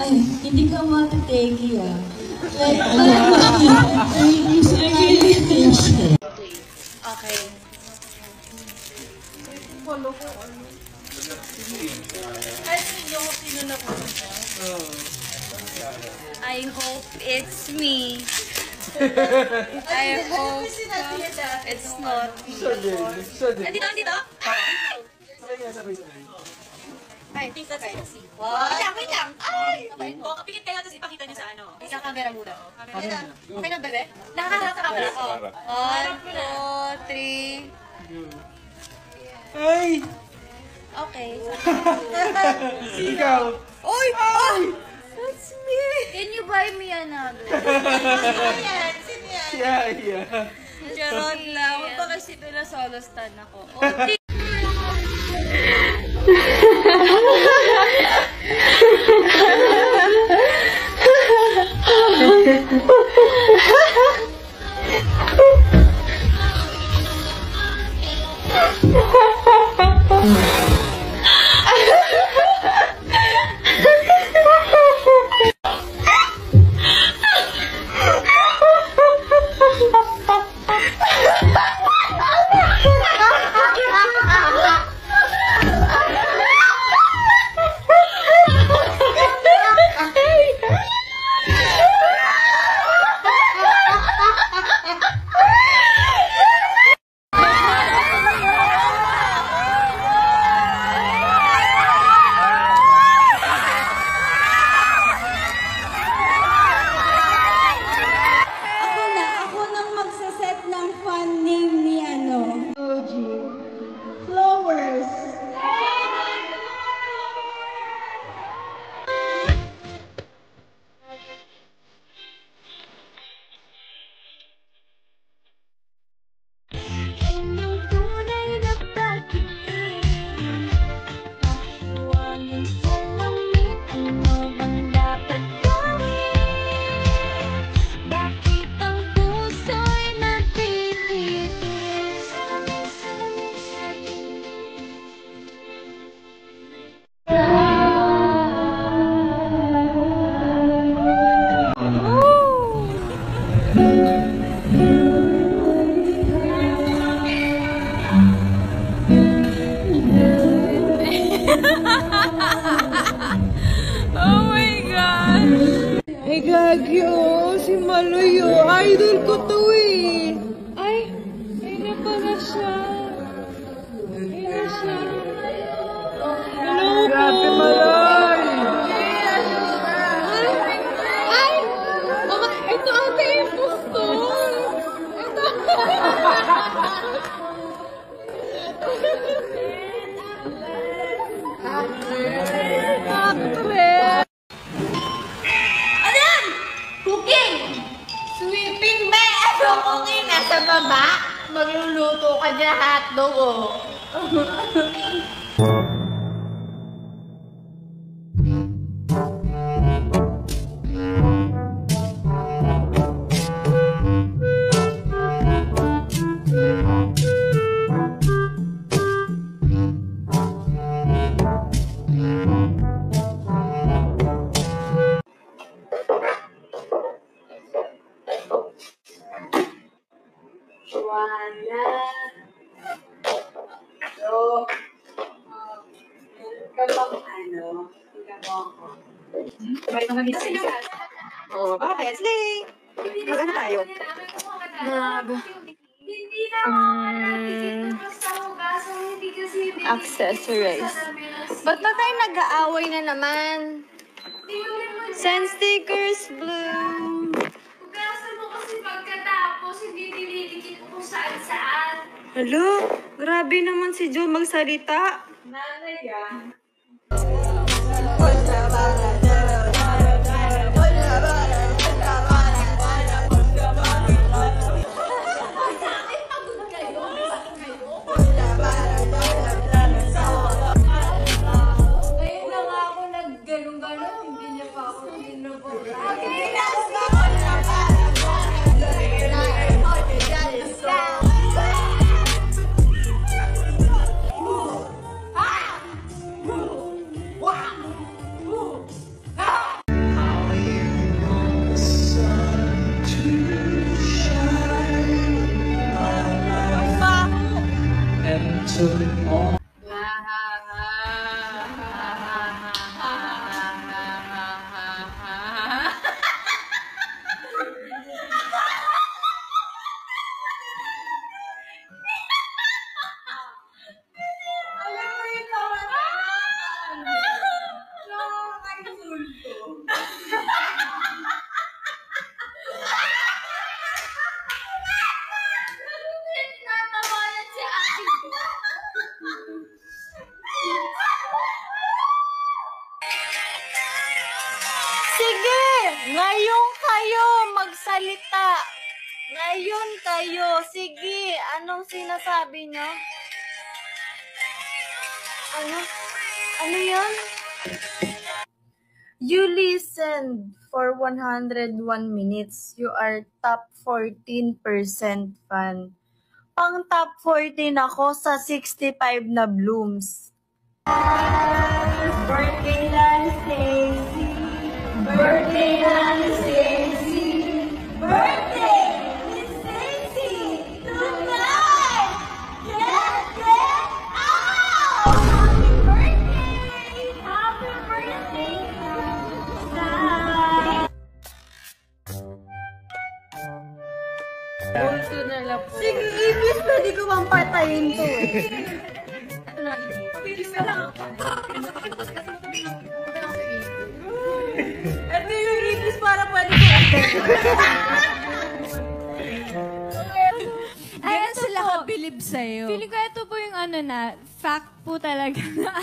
hindi ka matitegi ah. Like, okay. Follow ko ano. Ay, hindi ko sino na po. I hope it's me. I hope it's not me. Dito? Ay, tingnan tayo. Wait lang. Ay! Pikit kayo tapos ipakita nyo sa ano. Isang camera muna. Okay na, bebe? Nakakarap sa camera. 1, 2, 3. Ay! Okay. Ikaw! Oy! Ay! That's me! Can you buy me another? Sino yan? Yeah. Charot lang. Huwag pa kasi pinasolostan ako. Oh my gosh! Hey, Gagi, oh, si Maloy, idol ko to eh. Ay na pala siya. Ay na siya. Hello po. Grabe, Maloy! Ay! Mama, ito ate yung postor. Ito. Ano yan? Cooking! Sweeping ba? Ano cooking? Nasa baba? Magluluto ka dyan hotdog oh. Oh, bakit? Slay! Magano tayo? Accessories. Ba't na tayo nag-aaway na naman? Send stickers, blue. Hugasan mo kasi pagkatapos, hindi nililigit kung saan-saan. Hello? Grabe naman si Joel magsalita. Nanay yan. Ngayon na nga ako naggalong-galong, hindi niya pa ako tinubog. Sige! Ngayon kayo magsalita. Ngayon kayo. Sige, anong sinasabi nyo? Ano? Ano yun? You listened for 101 minutes. You are top 14% fan. Pang top 14 ako sa 65 na blooms. Birthday lang, Stacy. Birthday lang, Stacy. Birthday, Miss Stacy. Tonight. Get out. Happy birthday. Happy birthday. Sige, ibig pwede ko bang patayin to eh. Ito yung ibig para pwede ko. Ganun sila kabilib sa'yo. Feeling ko ito po yung fact po talaga na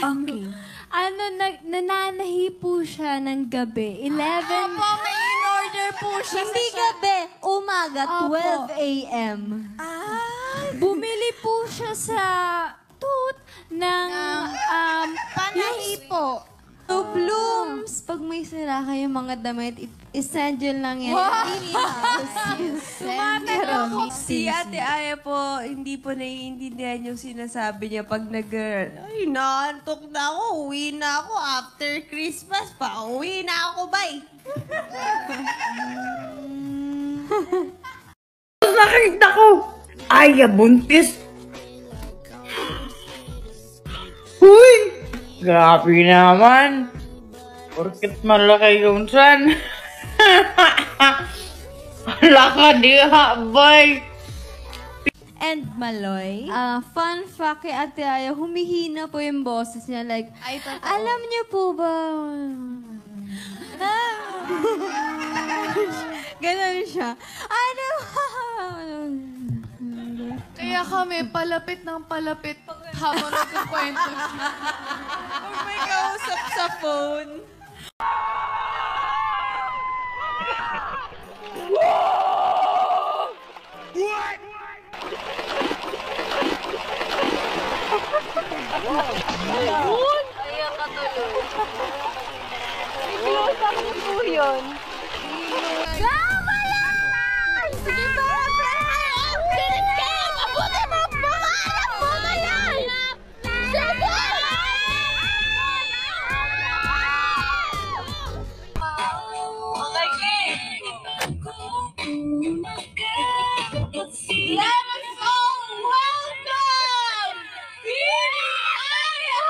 nananahi po siya ng gabi. 11... may in-order po siya. Hindi gabi, umaga, 12 a.m. Bumili po siya sa tooth ng panahi po. So, Blooms, pag may sira kayo mga damit, isend yun lang yan. Tumatanong ako. Si Ate Aya po, hindi po naiintindihan yung sinasabi niya pag ay, naantok na ako, uwi na ako after Christmas pa, uwi na ako, bye! Nakita ko! Ay, buntis! Huy! Grabe naman! Porkit malaki yung san. Laka di habay! And Maloy, fun fact kay Ate Aya, humihina po yung boses niya. Like, alam niyo po ba? Ganon siya. Ano? Kaya kami palapit ng palapit habang nagkukwento siya. Pag may kausap sa phone. Kaya ka tuloy. I-close up niyo po yun. Tama lang! Sige ba? Pilit kayo! Mabuti mo! Pangalan mo na yan! Sige! Let us all welcome! Pili Aya!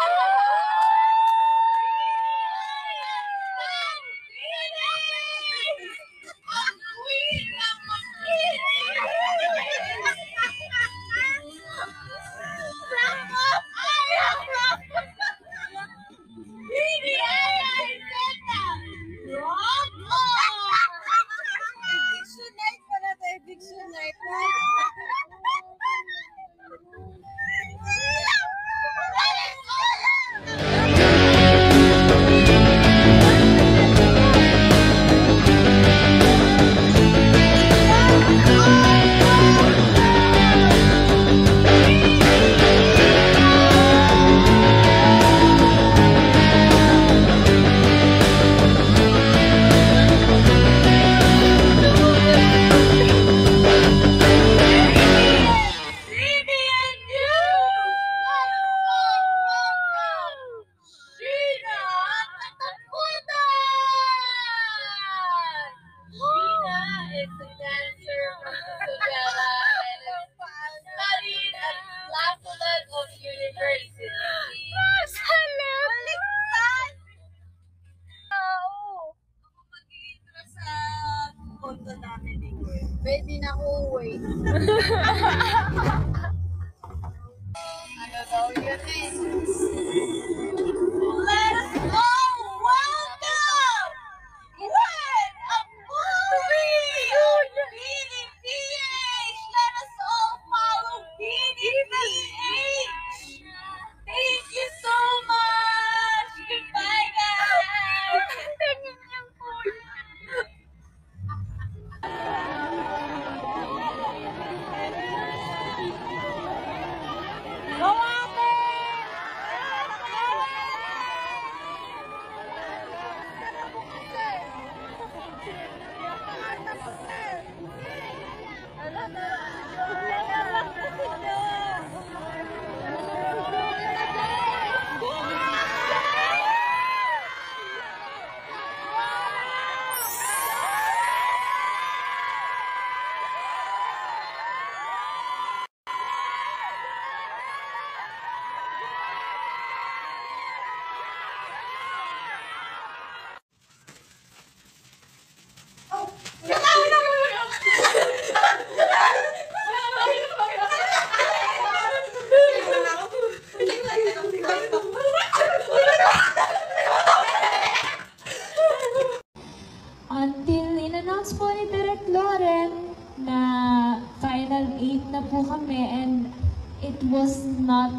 Let's all welcome Gwen Amoy of BDPH! Let us all follow BDPH! Thank you so much! Goodbye, guys! Until in-announce po ni Direk Loren na Final 8 na po kami, and it was not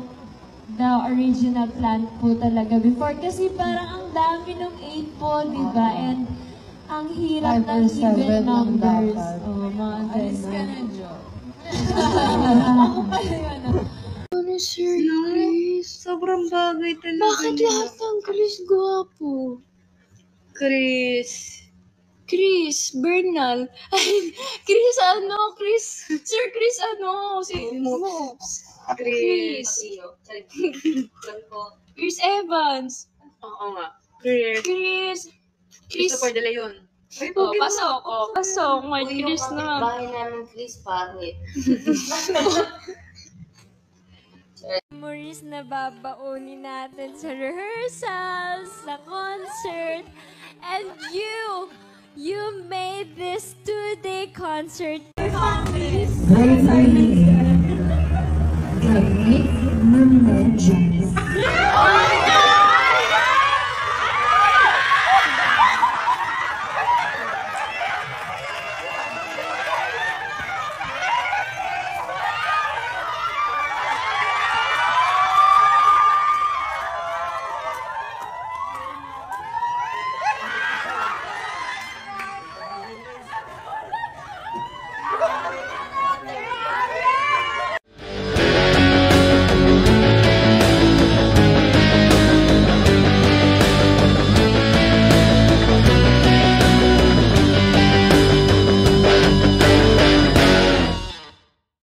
the original plan po talaga before. Kasi parang ang dami ng 8 po, di ba? And ang hirap ng even numbers. Oh, mga alis ka na, Jo. Ako pala yun. Ano, Sir Chris? Sobrang bagay talaga. Bakit lahat ng Chris gwapo? Chris, Bernal. Ay, Chris ano? Sir Chris ano? Chris Evans. Oo nga. Chris. Christopher De Leon. Oh, pasok. Pasok. May Chris na. Bahay namin, Chris, pangit. Memories na babaunin natin sa rehearsals, sa concert, and you made this 2-day concert. Very, very, great memories.